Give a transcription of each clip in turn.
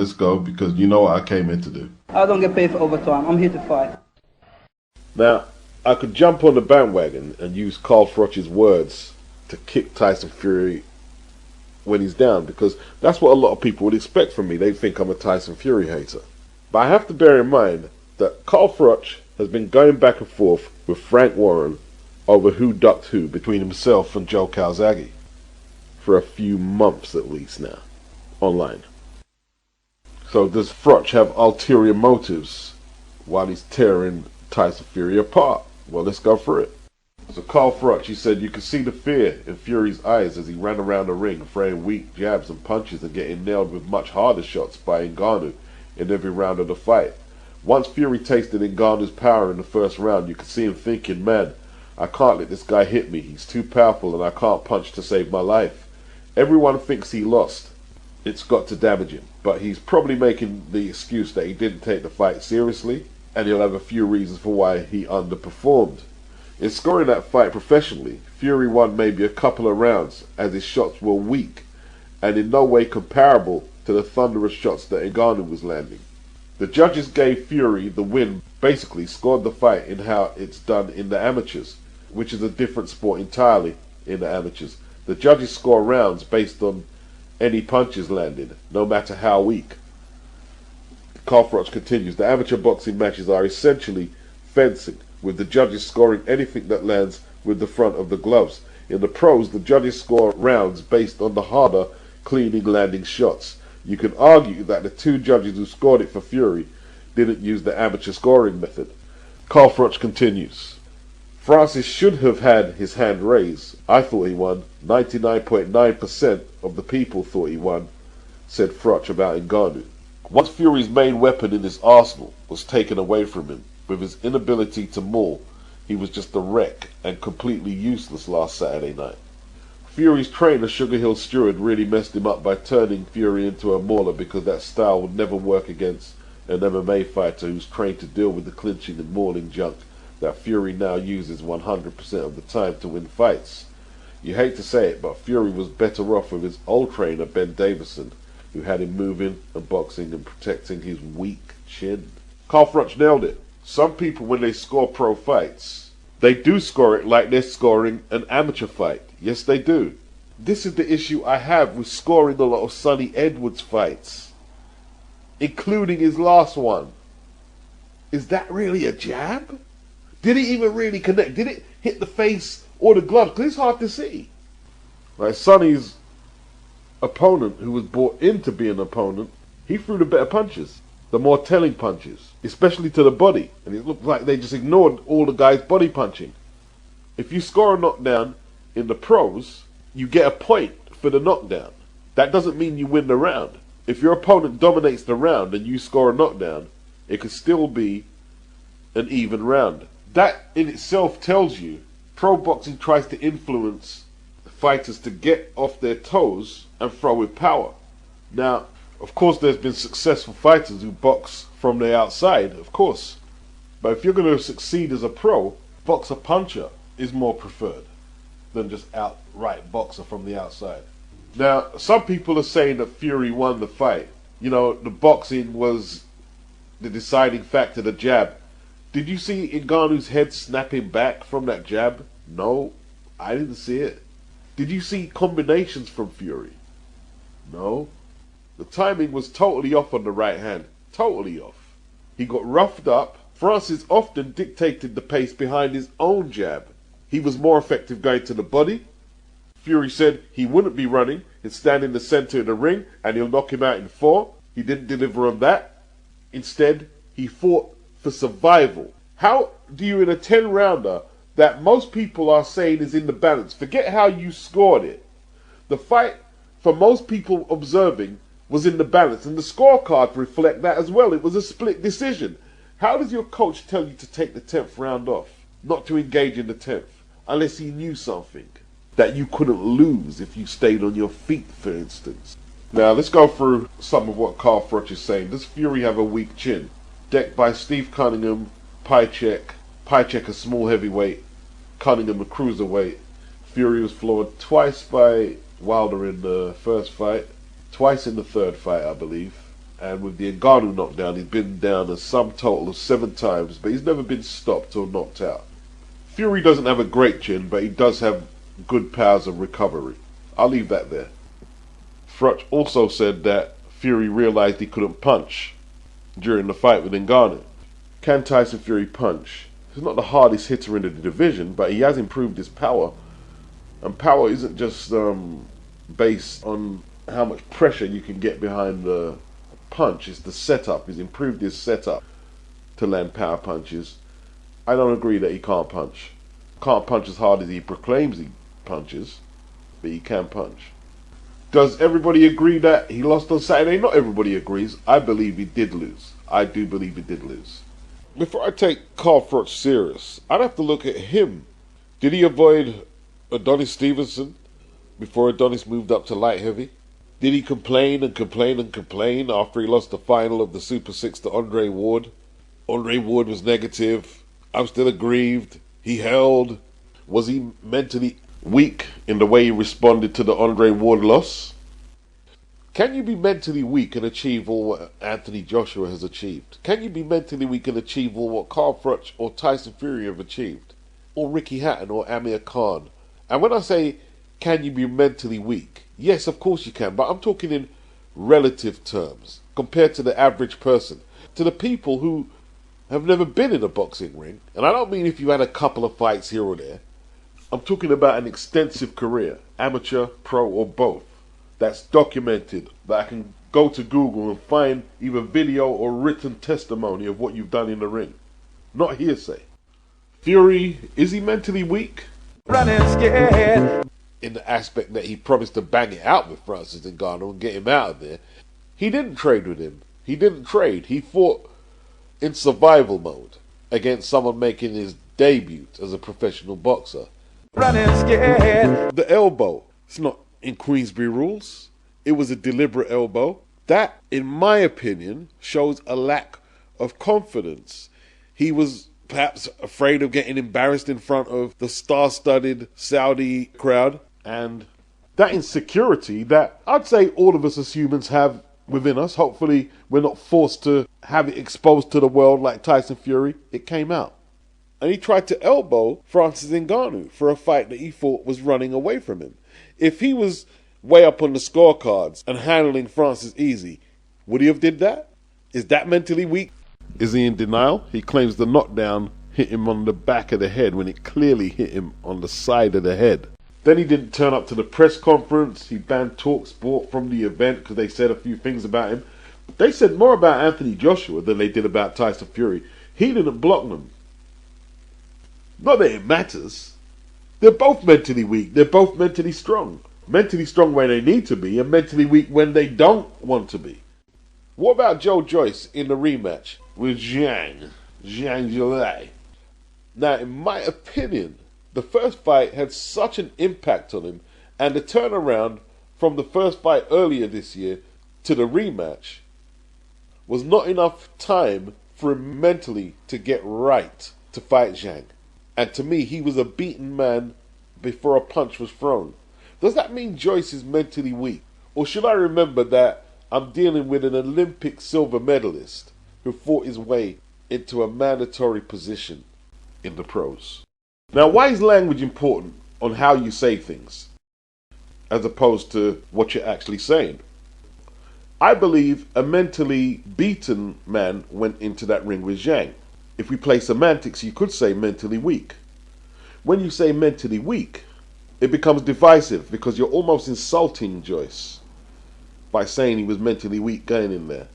let's go, because you know what I came in to do. I don't get paid for overtime. I'm here to fight. Now, I could jump on the bandwagon and use Carl Froch's words to kick Tyson Fury when he's down, because that's what a lot of people would expect from me. They think I'm a Tyson Fury hater. But I have to bear in mind that Carl Froch has been going back and forth with Frank Warren over who ducked who between himself and Joe Calzaghe for a few months at least now, online. So does Froch have ulterior motives while he's tearing Tyson Fury apart? Well, let's go through it. So Carl Froch, he said, you could see the fear in Fury's eyes as he ran around the ring, throwing weak jabs and punches and getting nailed with much harder shots by Ngannou in every round of the fight. Once Fury tasted Ngannou's power in the first round, you could see him thinking, man, I can't let this guy hit me. He's too powerful and I can't punch to save my life. Everyone thinks he lost. It's got to damage him. But he's probably making the excuse that he didn't take the fight seriously, and he'll have a few reasons for why he underperformed. In scoring that fight professionally, Fury won maybe a couple of rounds as his shots were weak and in no way comparable to the thunderous shots that Ngannou was landing. The judges gave Fury the win, basically scored the fight in how it's done in the amateurs, which is a different sport entirely in the amateurs. The judges score rounds based on any punches landed, no matter how weak. Carl Froch continues, the amateur boxing matches are essentially fencing, with the judges scoring anything that lands with the front of the gloves. In the pros, the judges score rounds based on the harder, cleaning landing shots. You can argue that the two judges who scored it for Fury didn't use the amateur scoring method. Carl Froch continues, Francis should have had his hand raised. I thought he won. 99.9% of the people thought he won, said Froch about Ngannou. Once Fury's main weapon in his arsenal was taken away from him, with his inability to maul, he was just a wreck and completely useless last Saturday night. Fury's trainer, Sugar Hill Stewart, really messed him up by turning Fury into a mauler, because that style would never work against an MMA fighter who's trained to deal with the clinching and mauling junk that Fury now uses 100% of the time to win fights. You hate to say it, but Fury was better off with his old trainer, Ben Davison, who had him moving and boxing and protecting his weak chin. Carl Froch nailed it. Some people, when they score pro fights, they do score it like they're scoring an amateur fight. Yes, they do. This is the issue I have with scoring a lot of Sonny Edwards fights, including his last one. Is that really a jab? Did it even really connect? Did it hit the face or the glove? Because it's hard to see. Like Sonny's opponent, who was brought in to be an opponent, he threw the better punches, the more telling punches, especially to the body. And it looked like they just ignored all the guys' body punching. If you score a knockdown in the pros, you get a point for the knockdown. That doesn't mean you win the round. If your opponent dominates the round and you score a knockdown, it could still be an even round. That in itself tells you pro boxing tries to influence fighters to get off their toes and throw with power. Now, of course, there's been successful fighters who box from the outside, of course. But if you're going to succeed as a pro, boxer-puncher is more preferred than just outright boxer from the outside. Now, some people are saying that Fury won the fight. You know, the boxing was the deciding factor, the jab. Did you see Ngannou's head snapping back from that jab? No, I didn't see it. Did you see combinations from Fury? No. The timing was totally off on the right hand. Totally off. He got roughed up. Francis often dictated the pace behind his own jab. He was more effective going to the body. Fury said he wouldn't be running. He'd stand in the center of the ring and he'll knock him out in 4. He didn't deliver on that. Instead, he fought for survival. How do you, in a 10-rounder that most people are saying is in the balance, forget how you scored it. The fight, for most people observing, was in the balance, and the scorecards reflect that as well. It was a split decision. How does your coach tell you to take the 10th round off, not to engage in the 10th, unless he knew something that you couldn't lose if you stayed on your feet, for instance? Now, let's go through some of what Carl Froch is saying. Does Fury have a weak chin? Decked by Steve Cunningham, Pychek a small heavyweight, Cunningham a cruiserweight. Fury was floored twice by Wilder in the first fight, twice in the third fight, I believe, And with the Ngannou knockdown, he's been down a sum total of 7 times, but he's never been stopped or knocked out. Fury doesn't have a great chin, but he does have good powers of recovery. I'll leave that there. Froch also said that Fury realized he couldn't punch during the fight with Ngannou. Can Tyson Fury punch? He's not the hardest hitter in the division, but he has improved his power. And power isn't just based on how much pressure you can get behind the punch. It's the setup. He's improved his setup to land power punches. I don't agree that he can't punch. Can't punch as hard as he proclaims he punches, but he can punch. Does everybody agree that he lost on Saturday? Not everybody agrees. I believe he did lose. I do believe he did lose. Before I take Carl Froch serious, I'd have to look at him. Did he avoid Adonis Stevenson before Adonis moved up to light heavy? Did he complain and complain and complain after he lost the final of the Super 6 to Andre Ward? Andre Ward was negative. I'm still aggrieved. He held. Was he mentally weak in the way he responded to the Andre Ward loss? Can you be mentally weak and achieve all what Anthony Joshua has achieved? Can you be mentally weak and achieve all what Carl Froch or Tyson Fury have achieved? Or Ricky Hatton or Amir Khan? And when I say, can you be mentally weak? Yes, of course you can, but I'm talking in relative terms, compared to the average person, to the people who have never been in a boxing ring. And I don't mean if you had a couple of fights here or there. I'm talking about an extensive career, amateur, pro, or both, that's documented, that I can go to Google and find either video or written testimony of what you've done in the ring. Not hearsay. Fury, is he mentally weak? Running scared. In the aspect that he promised to bang it out with Francis Ngannou and get him out of there. He didn't trade with him. He didn't trade. He fought in survival mode against someone making his debut as a professional boxer. Running scared. The elbow. It's not in Queensberry rules. It was a deliberate elbow. That, in my opinion, shows a lack of confidence. He was perhaps afraid of getting embarrassed in front of the star-studded Saudi crowd. And that insecurity that I'd say all of us as humans have within us, hopefully we're not forced to have it exposed to the world like Tyson Fury, it came out. And he tried to elbow Francis Ngannou for a fight that he thought was running away from him. If he was way up on the scorecards and handling Francis easy, would he have did that? Is that mentally weak? Is he in denial? He claims the knockdown hit him on the back of the head when it clearly hit him on the side of the head. Then he didn't turn up to the press conference. He banned TalkSport from the event because they said a few things about him. They said more about Anthony Joshua than they did about Tyson Fury. He didn't block them. Not that it matters. They're both mentally weak. They're both mentally strong. Mentally strong when they need to be and mentally weak when they don't want to be. What about Joe Joyce in the rematch with Zhang Zhilei? Now, in my opinion, the first fight had such an impact on him, and the turnaround from the first fight earlier this year to the rematch was not enough time for him mentally to get right to fight Zhang. And to me, he was a beaten man before a punch was thrown. Does that mean Joyce is mentally weak? Or should I remember that I'm dealing with an Olympic silver medalist who fought his way into a mandatory position in the pros? Now, why is language important on how you say things, as opposed to what you're actually saying? I believe a mentally beaten man went into that ring with Zhang. If we play semantics, you could say mentally weak. When you say mentally weak, it becomes divisive because you're almost insulting Joyce by saying he was mentally weak going in there.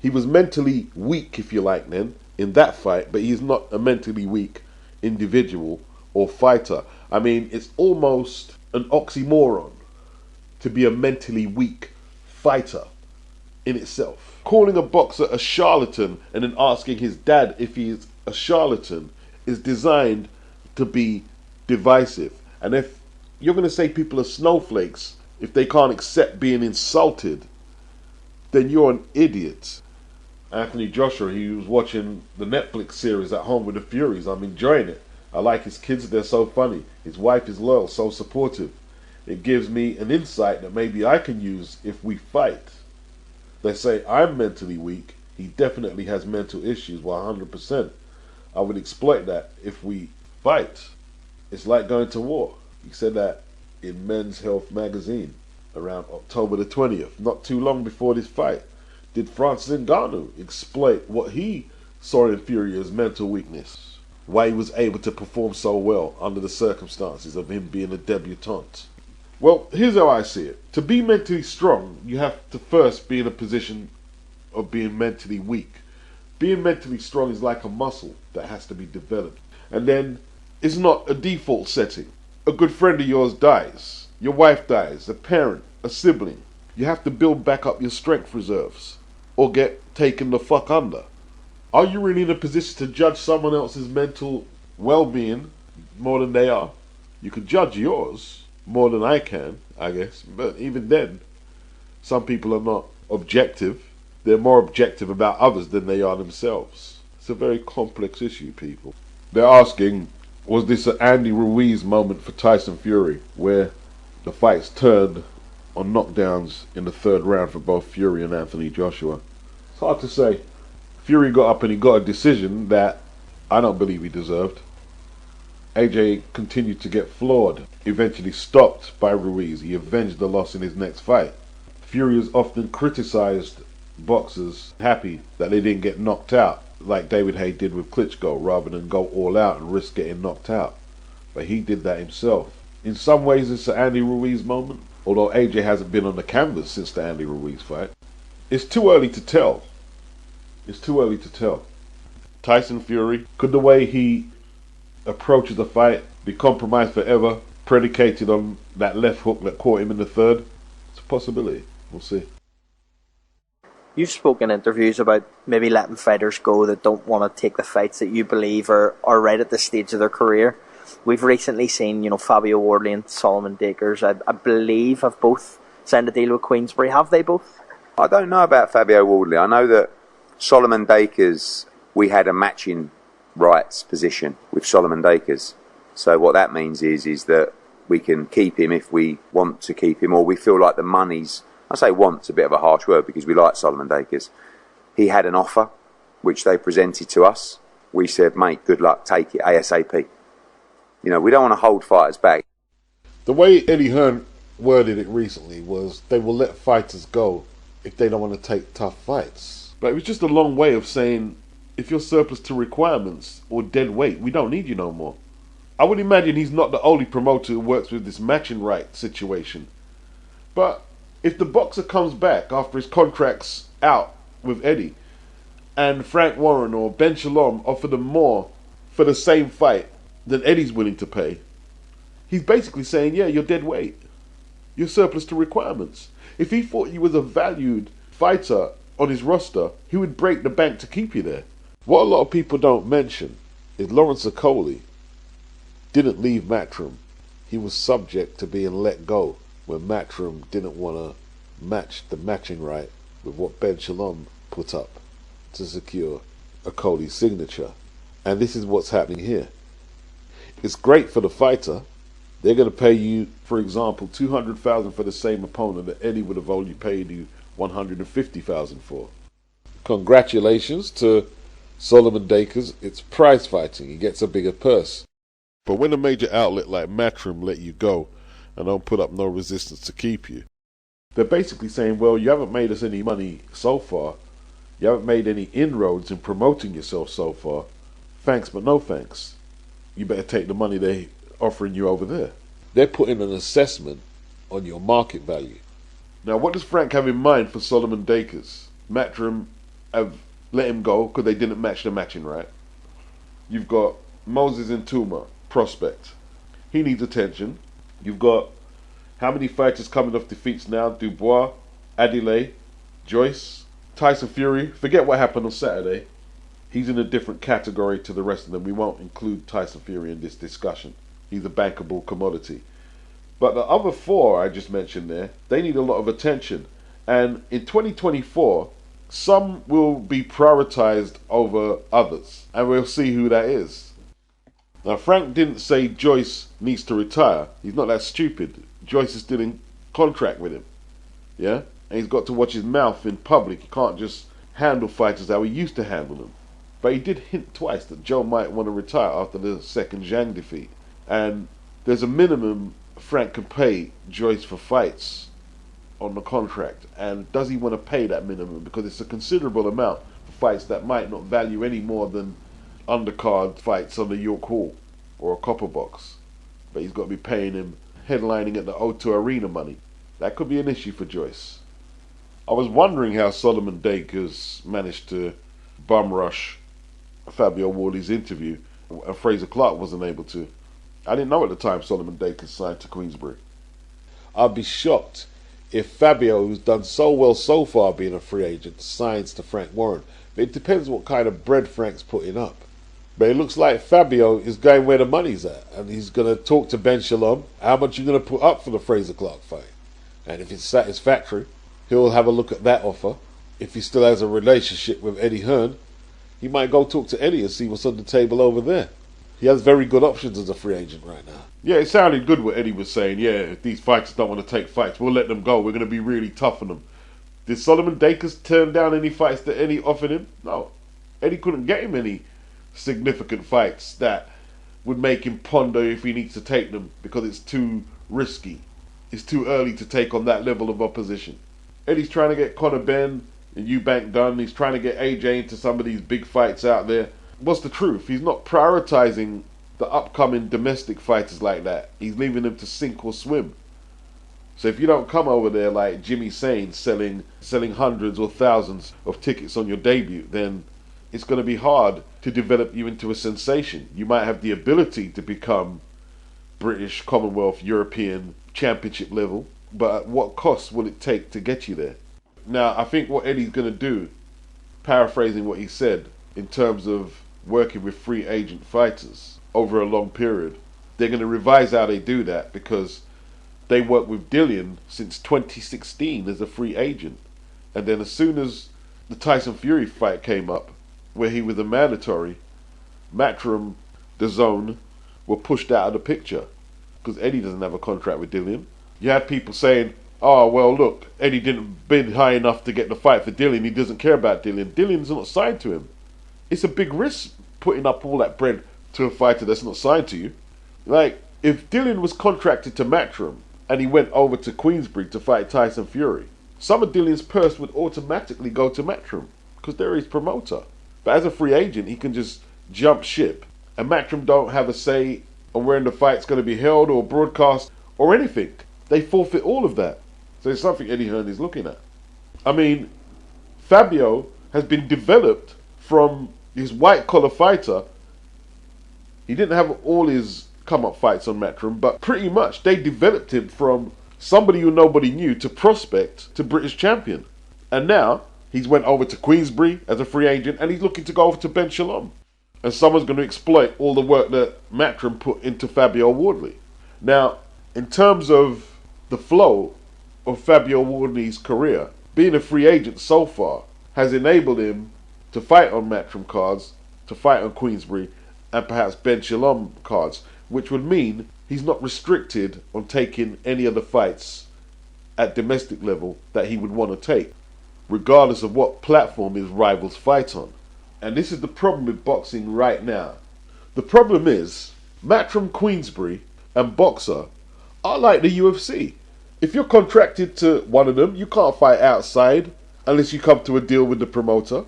He was mentally weak, if you like, then, in that fight, but he's not a mentally weak individual or fighter. I mean, it's almost an oxymoron to be a mentally weak fighter in itself. Calling a boxer a charlatan and then asking his dad if he is a charlatan is designed to be divisive. And if you're going to say people are snowflakes if they can't accept being insulted, then you're an idiot. Anthony Joshua, he was watching the Netflix series At Home with the Furies. I'm enjoying it. I like his kids, they're so funny. His wife is loyal, so supportive. It gives me an insight that maybe I can use if we fight. They say I'm mentally weak. He definitely has mental issues, 100%. I would exploit that if we fight. It's like going to war. He said that in Men's Health magazine around October the 20th, not too long before this fight. Did Francis Ngannou exploit what he saw in Fury as mental weakness? Why he was able to perform so well under the circumstances of him being a debutant? Well, here's how I see it. To be mentally strong, you have to first be in a position of being mentally weak. Being mentally strong is like a muscle that has to be developed. And then it's not a default setting. A good friend of yours dies. Your wife dies. A parent. A sibling. You have to build back up your strength reserves or get taken the fuck under. Are you really in a position to judge someone else's mental well-being more than they are? You can judge yours more than I can, I guess. But even then, some people are not objective. They're more objective about others than they are themselves. It's a very complex issue, people. They're asking, was this an Andy Ruiz moment for Tyson Fury, where the fights turned on knockdowns in the third round for both Fury and Anthony Joshua? It's hard to say. Fury got up and he got a decision that I don't believe he deserved. AJ continued to get floored, eventually stopped by Ruiz. He avenged the loss in his next fight. Fury has often criticized boxers happy that they didn't get knocked out, like David Haye did with Klitschko, rather than go all out and risk getting knocked out. But he did that himself. In some ways it's an Andy Ruiz moment, although AJ hasn't been on the canvas since the Andy Ruiz fight. It's too early to tell. It's too early to tell. Tyson Fury, could the way he approaches the fight be compromised forever, predicated on that left hook that caught him in the third? It's a possibility. We'll see. You've spoken in interviews about maybe letting fighters go that don't want to take the fights that you believe are right at this stage of their career. We've recently seen, Fabio Wardley and Solomon Dakers, I believe, have both signed a deal with Queensberry. Have they both? I don't know about Fabio Wardley. I know that Solomon Dakers, we had a matching rights position with Solomon Dakers. So what that means is that we can keep him if we want to keep him, or we feel like the money's, I say want's a bit of a harsh word because we like Solomon Dakers. He had an offer which they presented to us. We said, mate, good luck, take it ASAP. We don't want to hold fighters back. The way Eddie Hearn worded it recently was they will let fighters go if they don't want to take tough fights. But it was just a long way of saying, if you're surplus to requirements or dead weight, we don't need you no more. I would imagine he's not the only promoter who works with this matching right situation. But if the boxer comes back after his contract's out with Eddie, and Frank Warren or Ben Shalom offer them more for the same fight than Eddie's willing to pay, he's basically saying, yeah, you're dead weight. You're surplus to requirements. If he thought you was a valued fighter on his roster, he would break the bank to keep you there. What a lot of people don't mention is Lawrence Okoli didn't leave Matchroom. He was subject to being let go when Matchroom didn't want to match the matching right with what Ben Shalom put up to secure Okoli's signature. And this is what's happening here. It's great for the fighter. They're going to pay you, for example, $200,000 for the same opponent that Eddie would have only paid you $150,000 for. Congratulations to Solomon Dakers. It's prize fighting. He gets a bigger purse. But when a major outlet like Matchroom let you go and don't put up no resistance to keep you, they're basically saying, well, you haven't made us any money so far. You haven't made any inroads in promoting yourself so far. Thanks, but no thanks. You better take the money they're offering you over there. They're putting an assessment on your market value. Now, what does Frank have in mind for Solomon Dakers? Matchroom have let him go because they didn't match the matching right. You've got Moses Ntuma, prospect. He needs attention. You've got how many fighters coming off defeats now? Dubois, Adelaide, Joyce, Tyson Fury. Forget what happened on Saturday. He's in a different category to the rest of them. We won't include Tyson Fury in this discussion. He's a bankable commodity. But the other four I just mentioned there, they need a lot of attention. And in 2024, some will be prioritized over others. And we'll see who that is. Now, Frank didn't say Joyce needs to retire. He's not that stupid. Joyce is still in contract with him. Yeah? and he's got to watch his mouth in public. He can't just handle fighters how he used to handle them. But he did hint twice that Joe might want to retire after the second Zhang defeat. And there's a minimum Frank can pay Joyce for fights on the contract. And does he want to pay that minimum? Because it's a considerable amount for fights that might not value any more than undercard fights on the York Hall or a Copper Box. But he's got to be paying him headlining at the O2 Arena money. That could be an issue for Joyce. I was wondering how Solomon Dakers managed to bum rush Fabio Wardley's interview and Fraser Clark wasn't able to. I didn't know at the time Solomon Dakers signed to Queensbury. I'd be shocked if Fabio, who's done so well so far being a free agent, signs to Frank Warren. But it depends what kind of bread Frank's putting up. But it looks like Fabio is going where the money's at, and he's going to talk to Ben Shalom how much you're going to put up for the Fraser Clark fight. And if it's satisfactory, he'll have a look at that offer. If he still has a relationship with Eddie Hearn, he might go talk to Eddie and see what's on the table over there. He has very good options as a free agent right now. Yeah, it sounded good what Eddie was saying. Yeah, if these fighters don't want to take fights, we'll let them go. We're going to be really tough on them. Did Solomon Dakers turn down any fights that Eddie offered him? No. Eddie couldn't get him any significant fights that would make him ponder if he needs to take them because it's too risky. It's too early to take on that level of opposition. Eddie's trying to get Conor Benn and Eubank done. He's trying to get AJ into some of these big fights out there. What's the truth? He's not prioritizing the upcoming domestic fighters like that. He's leaving them to sink or swim. So if you don't come over there like Jimmy Sain selling hundreds or thousands of tickets on your debut, then it's going to be hard to develop you into a sensation. You might have the ability to become British, Commonwealth, European, championship level, but at what cost will it take to get you there? Now, I think what Eddie's going to do, paraphrasing what he said, in terms of working with free agent fighters over a long period, they're going to revise how they do that because they worked with Dillian since 2016 as a free agent. And then as soon as the Tyson Fury fight came up, where he was a mandatory, MATCHROOM, DAZN, were pushed out of the picture because Eddie doesn't have a contract with Dillian. You had people saying, oh, well, look, Eddie didn't bid high enough to get the fight for Dillian. He doesn't care about Dillian. Dillian's not signed to him. It's a big risk putting up all that bread to a fighter that's not signed to you. Like, if Dillian was contracted to MATCHROOM and he went over to Queensbury to fight Tyson Fury, some of Dillian's purse would automatically go to MATCHROOM because they're his promoter. But as a free agent, he can just jump ship. And MATCHROOM don't have a say on where the fight's going to be held or broadcast or anything. They forfeit all of that. So it's something Eddie Hearn is looking at. I mean, Fabio has been developed from his white-collar fighter. He didn't have all his come-up fights on MATCHROOM, but pretty much they developed him from somebody who nobody knew to prospect to British champion. And now he's went over to Queensbury as a free agent and he's looking to go over to Ben Shalom. And someone's going to exploit all the work that MATCHROOM put into Fabio Wardley. Now, in terms of the flow of Fabio Wardley's career, being a free agent so far has enabled him to fight on MATCHROOM cards, to fight on Queensbury, and perhaps Ben Shalom cards, which would mean he's not restricted on taking any other fights at domestic level that he would want to take, regardless of what platform his rivals fight on. And this is the problem with boxing right now. The problem is, MATCHROOM, Queensbury, and Boxer are like the UFC. If you're contracted to one of them, you can't fight outside unless you come to a deal with the promoter.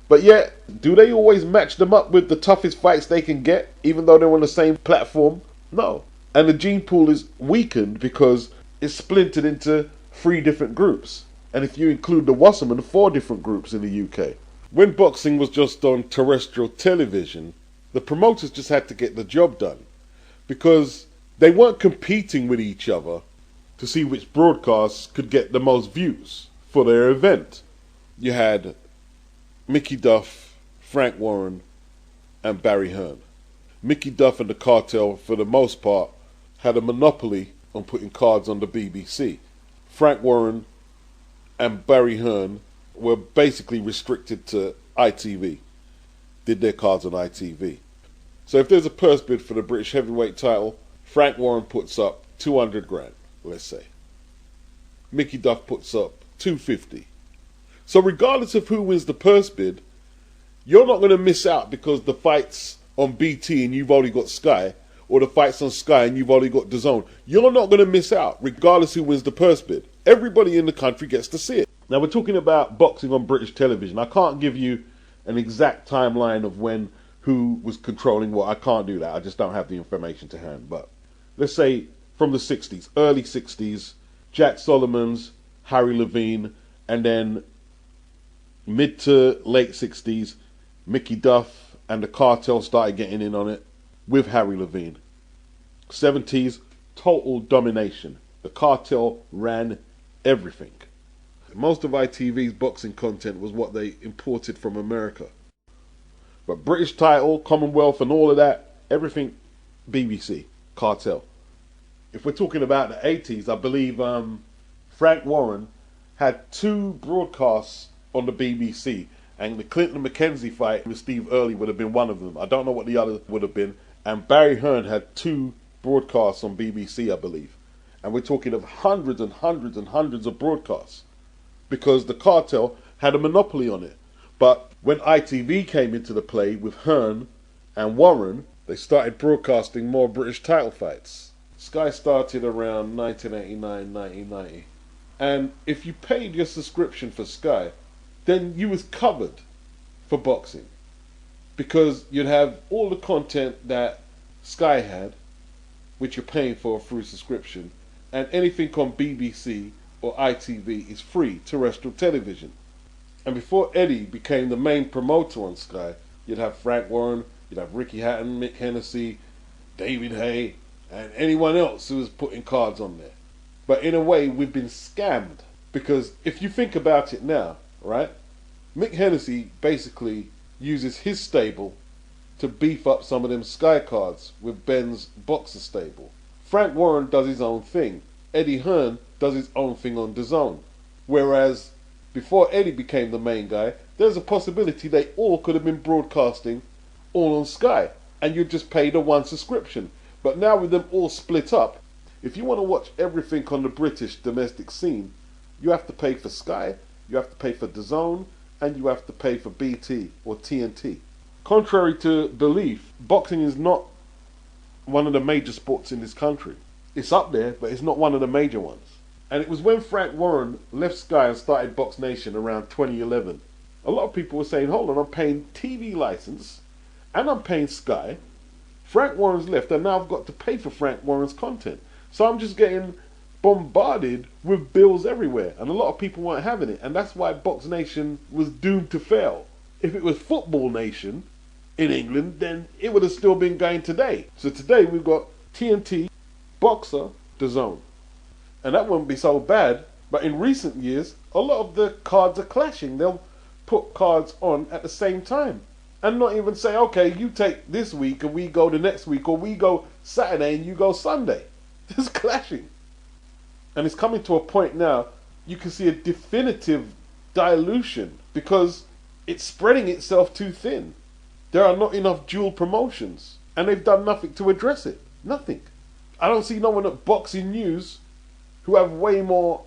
But yet, do they always match them up with the toughest fights they can get, even though they're on the same platform? No. And the gene pool is weakened because it's splintered into 3 different groups. And if you include the Wasserman, 4 different groups in the UK. When boxing was just on terrestrial television, the promoters just had to get the job done. Because they weren't competing with each other to see which broadcasts could get the most views for their event. You had Mickey Duff, Frank Warren, and Barry Hearn. Mickey Duff and the cartel, for the most part, had a monopoly on putting cards on the BBC. Frank Warren and Barry Hearn were basically restricted to ITV, did their cards on ITV. So if there's a purse bid for the British heavyweight title, Frank Warren puts up 200 grand, let's say. Mickey Duff puts up $250. So regardless of who wins the purse bid, you're not going to miss out because the fight's on BT and you've only got Sky, or the fight's on Sky and you've only got DAZN. You're not going to miss out regardless who wins the purse bid. Everybody in the country gets to see it. Now we're talking about boxing on British television. I can't give you an exact timeline of when who was controlling what. I can't do that. I just don't have the information to hand. But let's say from the 60s, early 60s, Jack Solomon's, Harry Levine, and then mid to late 60s, Mickey Duff and the cartel started getting in on it with Harry Levine. 70s, total domination. The cartel ran everything. Most of ITV's boxing content was what they imported from America. But British title, Commonwealth and all of that, everything BBC, cartel. If we're talking about the 80s, I believe Frank Warren had 2 broadcasts on the BBC, and the Clinton-Mackenzie fight with Steve Early would have been one of them. I don't know what the other would have been. And Barry Hearn had 2 broadcasts on BBC, I believe. And we're talking of hundreds and hundreds and hundreds of broadcasts, because the cartel had a monopoly on it. But when ITV came into the play with Hearn and Warren, they started broadcasting more British title fights. Sky started around 1989, 1990. And if you paid your subscription for Sky, then you was covered for boxing, because you'd have all the content that Sky had, which you're paying for through subscription, and anything on BBC or ITV is free terrestrial television. And before Eddie became the main promoter on Sky, you'd have Frank Warren, you'd have Ricky Hatton, Mick Hennessy, David Hay, and anyone else who was putting cards on there. But in a way, we've been scammed, because if you think about it now, right? Mick Hennessy basically uses his stable to beef up some of them Sky cards with Ben's boxer stable. Frank Warren does his own thing. Eddie Hearn does his own thing on DAZN. Whereas before Eddie became the main guy, there's a possibility they all could have been broadcasting all on Sky, and you just paid a one subscription. But now with them all split up, if you want to watch everything on the British domestic scene, you have to pay for Sky, you have to pay for DAZN, and you have to pay for BT or TNT. Contrary to belief, boxing is not one of the major sports in this country. It's up there, but it's not one of the major ones. And it was when Frank Warren left Sky and started Box Nation around 2011. A lot of people were saying, hold on, I'm paying TV license and I'm paying Sky. Frank Warren's left and now I've got to pay for Frank Warren's content. So I'm just getting bombarded with bills everywhere, and a lot of people weren't having it, and that's why Box Nation was doomed to fail. If it was Football Nation in England, then it would have still been going today. So today we've got TNT, Boxer, DAZN, and that wouldn't be so bad. But in recent years, a lot of the cards are clashing. They'll put cards on at the same time and not even say, okay, you take this week and we go the next week, or we go Saturday and you go Sunday. It's clashing. And it's coming to a point now, you can see a definitive dilution because it's spreading itself too thin. There are not enough dual promotions, and they've done nothing to address it. Nothing. I don't see no one at Boxing News who have way more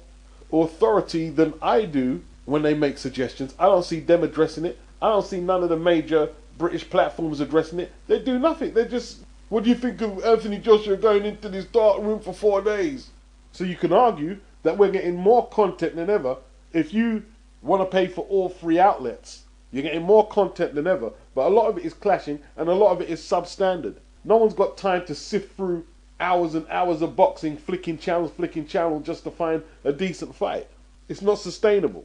authority than I do when they make suggestions. I don't see them addressing it. I don't see none of the major British platforms addressing it. They do nothing. They just, what do you think of Anthony Joshua going into this dark room for 4 days? So you can argue that we're getting more content than ever. If you want to pay for all 3 outlets, you're getting more content than ever. But a lot of it is clashing, and a lot of it is substandard. No one's got time to sift through hours and hours of boxing, flicking channel just to find a decent fight. It's not sustainable.